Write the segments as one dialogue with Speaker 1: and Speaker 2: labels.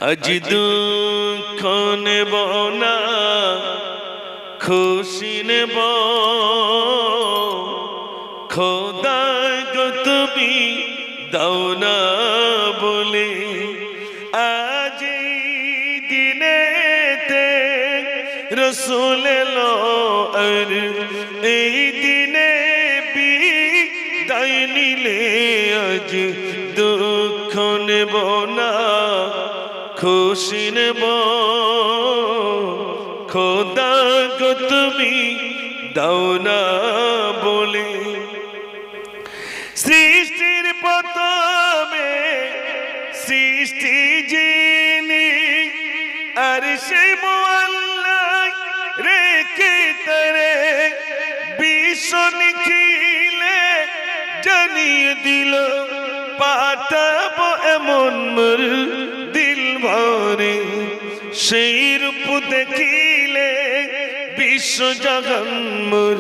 Speaker 1: আজ দুঃখ নেব না, খুশি নেব। খোদা গো তুমি দাও না বলে, আজ এই দিনেতে রসুল এলো, আর এই দিনে বিদায় নিলে। আজ দুঃখ নেব না, খুশি নেব। খোদা গো তুমি দাও না বলে। সৃষ্টির প্রথমে সৃষ্টি যিনি, আর সেই মোয়াল্লা রেখে তারে বিশ্ব নিখিলে জানিয়ে দিল, পাঠাবো এমন মোর দিল ভরে। সেই রূপ দেখিলে বিশ্ব জগন মোর,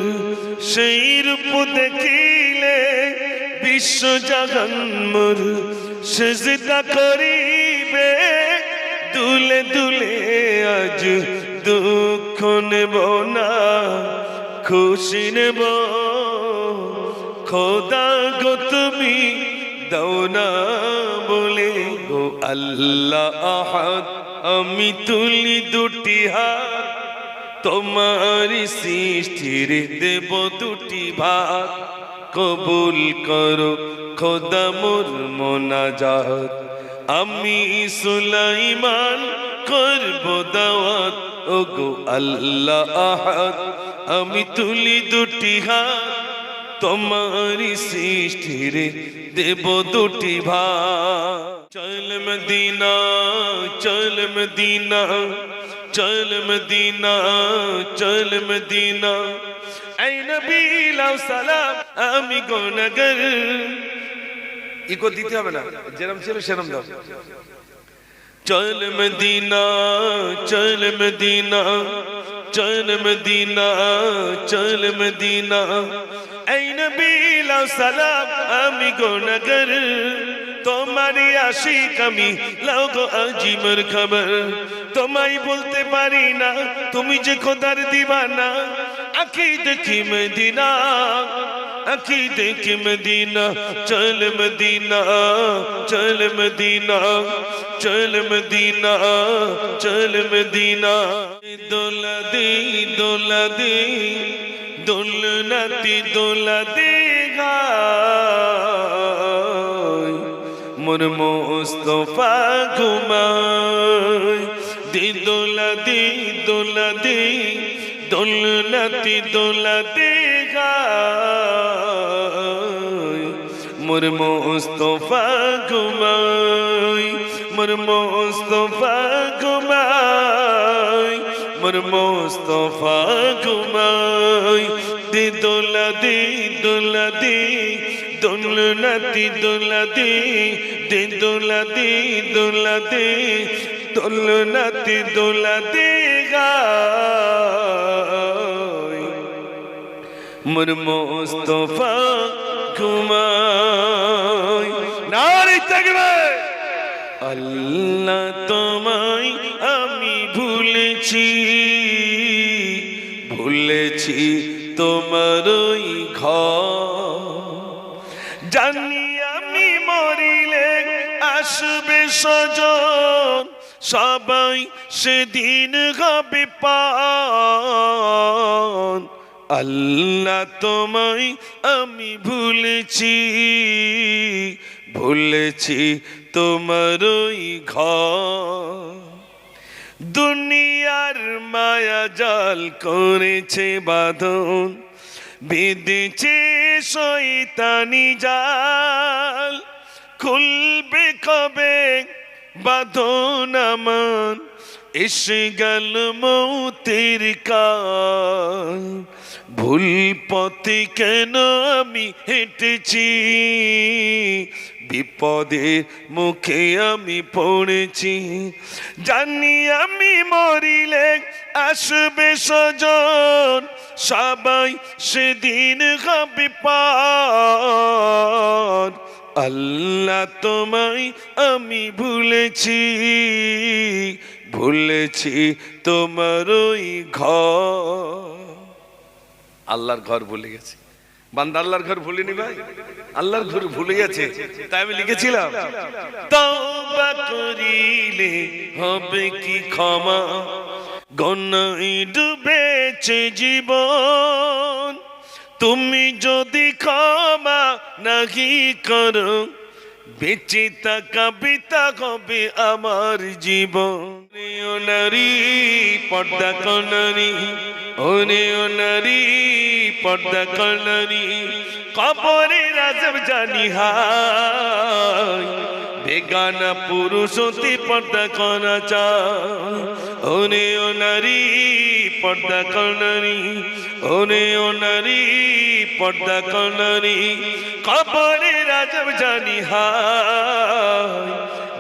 Speaker 1: সেই রূপ দেখিলে বিশ্ব জগন মোর। সিজদা করিবে দুলে দুলে, আজ দুঃখ নেব না, খুশি নেব। খোদা গো তুমি দাও না বলে। গো আল্লাহ আহাদ, আমি তুলি দুটি হাত, তোমারি সৃষ্টির দেব দুটি ভাগ। কবুল করো খোদা মোর মোনাজাত, আমি সুলাইমান করব দাওয়াত। ও গো আল্লাহ আহাদ, আমি তুলি দুটি হাত, তোমারি সৃষ্টির দেব দুটি ভাগ। চল মদিনা, চল মদিনা, চল মদিনা, চল মদিনা। এই নবী লাও সালাম, আমি গুনাহগার। ইকো দিতে হবে না, যেরম ছিল সেরম দাও। চল মদিনা, চল মদিনা, চল মদিনা, চল মদিনা। এই নবী লাও সালাম, আমি গুনাহগার। তোমারি আশিক আমি, লাও গো আজিমের খবর। তোমায় বলতে পারি না, তুমি যে খোদার দিবানা। আঁখি দেখি মদিনা, আঁখি দেখি মদিনা। চল মদিনা, চল মদিনা, চল মদিনা, চল মদিনা। দোলা দে, দোলা দে, দোলনাতি দোলা দে গায়, মোর মুস্তফা ঘুমায়। দে দোলা দে, দোলা দে, দোলনাতি দোলা দে গায়, মোর মুস্তফা ঘুমায়, মোর মুস্তফা ঘুমায়, মোর মুস্তফা ঘুমায়। দে দোলা দে, দোলা দে, দোলনাতি দোলা দে, দে দোলা দে, দোলা দে, দোলনাতি দোলা দে গায়, মোর মুস্তফা ঘুমায়। নারী তাকবীর। আল্লাহ তোমায় আমি ভুলেছি, ভুলেছি তোমার ওই ঘর। জানি আমি মরিলে আসবে স্বজন, সবাই সেদিন হবে পান। আল্লাহ তোমায় আমি ভুলেছি, ভুলেছি তোমার ওই ঘর। দুনিয়ার মায়া জাল করেছে বাঁধন, বেঁধেছে শয়তানি জাল। খুলবে কবে বাঁধন আমার, এসে গেল মৌতের কাল। ভুল পথে কেন আমি হেঁটেছি, বিপদের মুখে আমি পড়েছি। জানি আমি মরিলে আসবে স্বজন, সবাই সেদিন হবে পার। আল্লাহ তোমায় আমি ভুলেছি, ভুলেছি তোমার ওই ঘর। আল্লাহর ঘর ভুলে গেছি। বান্দা আল্লাহর ঘর ভুলিনি ভাই, আল্লাহর ঘর ভুলে গেছে। তাই আমি লিখেছিলাম, তওবা করিলে হবে কি ক্ষমা, গুনাহে ডুবেছে জীবন। তুমি যদি ক্ষমা নাহি করো, বেঁচে থাকা বৃথা হবে আমার জীবন। ও নারী পর্দা কর নারী, ওরে ও নারী পর্দা কর নারী, কবরের আযাব জানি হায়, বেগানা পুরুষ হতে পর্দা করা চায়। ওরে ও নারী পর্দা কর নারী, ওরে ও নারী পর্দা কর নারী, কবরের আযাব জানি হায়,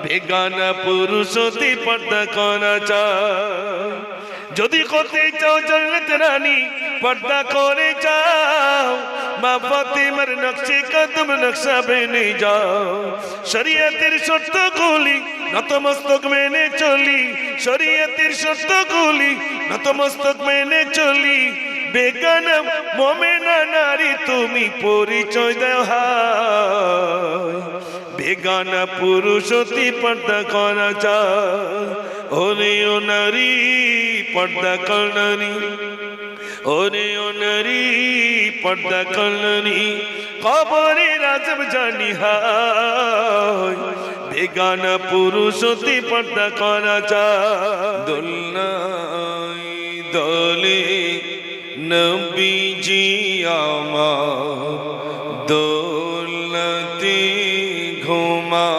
Speaker 1: বেগানা পুরুষ হতে পর্দা করা চায়। যদি করতে চাও জান্নাত রানী, পর্দা করে যাও, মা ফাতিমার নকশে কদম নকশা বেনে যাও। শরীয়তের শর্তগুলি নতমস্তক মেনে চলি, শরীয়তের শর্তগুলি নতমস্তক মেনে চলি। বেগানা মুমিনা নারী তুমি পরিচয় দাও হায়, বেগানা পুরুষ হতে পর্দা করা চায়। ওরে ও নারী পর্দা কর নারী, ওরে ও নারী পর্দা কর নারী, কবরের আযাব জানি হায়, বেগানা পুরুষ হতে পর্দা করা চায়। দোলনায় দোলে নবীজি আমার, দোলনাতে ঘুমা,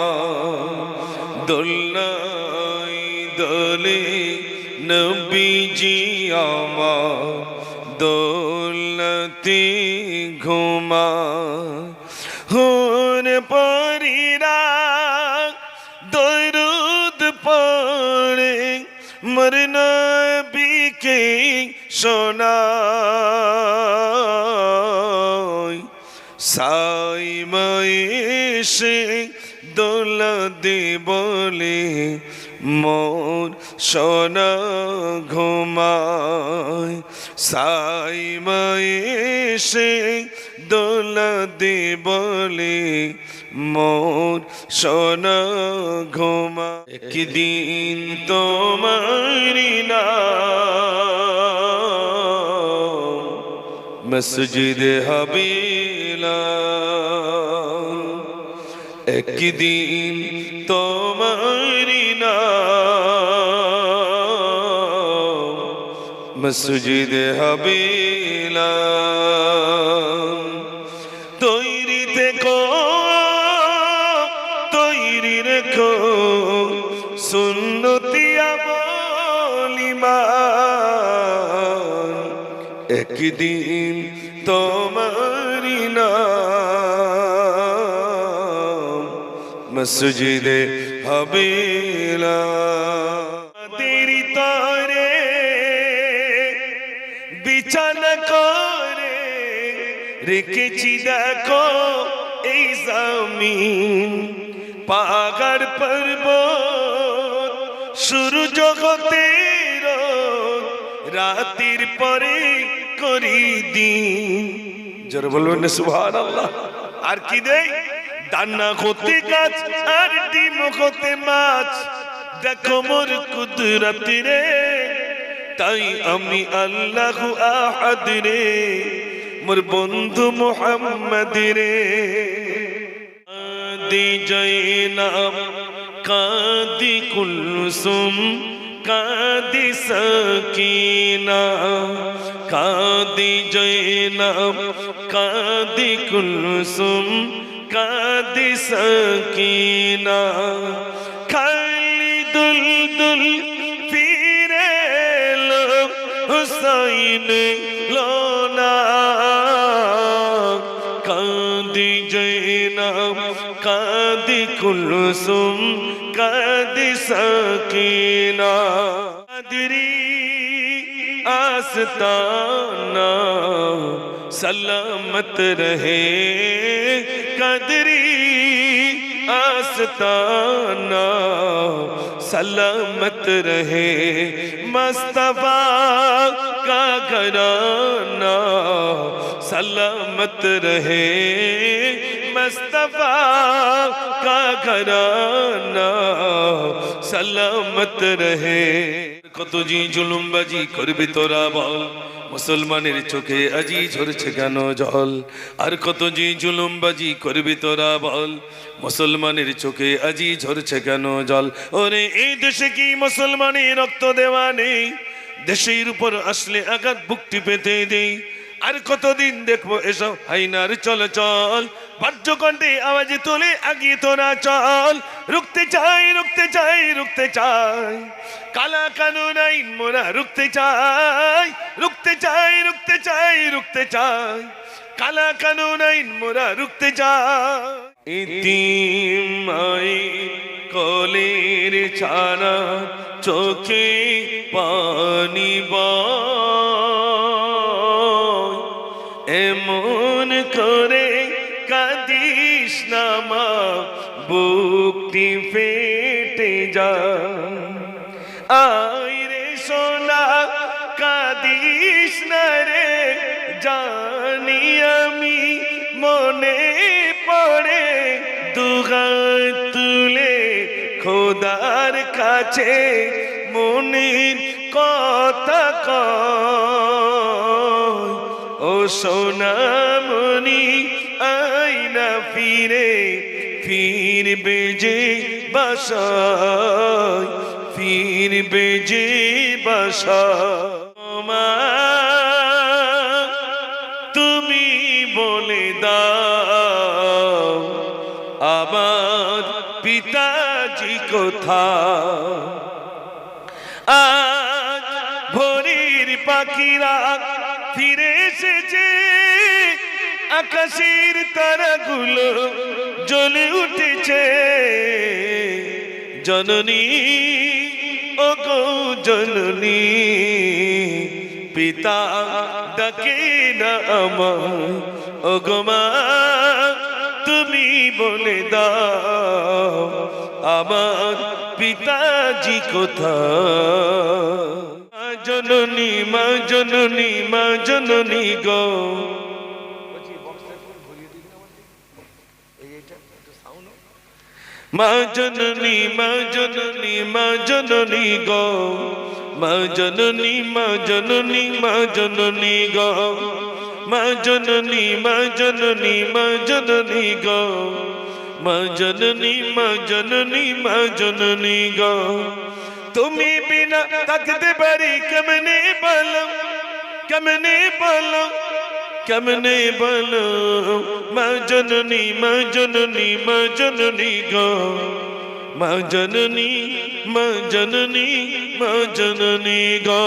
Speaker 1: দোলনায় দোলে নবীজি আমার, দোলনাতে ঘুমা। হুর পরিরা দরুদ পড়ে মোর নবীকে শোনায়, সাই মায়েশে দোলা দে বলে মোর সোনা ঘুমায়, সাই মায়েশে দোলা দে বলে মোর সোনা ঘুমা। একদিন তোমারি নাম মসজিদে হাবিলা, একদিন তোমারি নাম মসজিদে হাবিলা। তৈরি থেকো তৈরি রেখো সুন্নতি আমল ঈমান, একদিন তোমারি নাম মসজিদে হাবিলা। তেরি তরে বিছানা করে রেখেছি দেখো এই জমিন, পাহাড় পর্বত শুরু জগতের রাতের পরে করি দিন। যারা বলবেন না সুবহানাল্লাহ। আর কি দেই? দানা হতে গাছ আর ডিম হতে মাছ, দেখো মোর কুদরত রে, তাই আমি আল্লাহু আহাদ রে, মোর বন্ধু মুহাম্মদ রে। কাঁদি জয়নাব কাঁদি কুলসুম কাঁদি সকিনা, কাঁদি জয়নাব কাঁদি কুলসুম কাঁদি সকিনা, খালি দুলদুল ফিরে লো হুসাইন লোনা, কাঁদি জয়নাব কাঁদি কুলসুম কাঁদি সকিনা। কাদরি आस्ताना सलामत रहे, कदरी आस्ताना सलामत रहे मुस्तफा का घराना सलामत रहे मुस्तफा का घराना सलामत रहे কত জি জুলুমবাজি করবি তোরা বল মুসলমানের চোখে আজি ঝরছে কেন জল আর কত জি জুলুমবাজি করবি তোরা বল মুসলমানের চোখে আজি ঝরছে কেন জল ওরে এই দেশে কি মুসলমানের রক্ত দেওয়া নেই দেশের উপর আসলে আঘাত বুকটি পেতে দেই আর কতদিন দেখবো এসব হাইনার চলাচল বাদ্যকণ্ঠে আওয়াজ তুলে আগিয়ে তোরা চল রুখতে চাই রুখতে চাই রুখতে চাই কালা কানুন আইন মোরা রুখতে চাই রুখতে চাই রুখতে চাই রুখতে চাই কালা কানুন আইন মোরা রুখতে চাই ইতিম আই কলের ছানা চোখে পানি এমন করে কাঁদিস না মা বুকটি ফেটে যায় আয় রে সোনা কাঁদিস না রে জানি আমি মনে পড়ে দুহাত তুলে খোদার কাছে মনের কথা কয় ও সোনামণি আয়না ফিরে ফিরবে যে বাসায় ফিরবে যে বাসায় মা তুমি বলে দাও আমার পিতাজি কোথায় আজ ভোরের পাখিরা ফিরে এসেছে আকাশের তারাগুলো জ্বলে উঠেছে জননী ও গো জননী পিতা ডাকে না আমায় ও গো মা তুমি বলে দাও আমার পিতাজি কোথায় জননী মা জননী মা জননী গো মা জননী মা জননী মা জননী গো মা জননী মা জননী মা জননী গো মা জননী মা জননী মা জননী গো মা জননী মা জননী মা জননী গো তুমি বিনা থাকতে পারি কেমনে বলো কেমনে বলো কেমনে বলো মা জননী মা জননী মা জননী গো মা জননী মা জননী মা জননী গো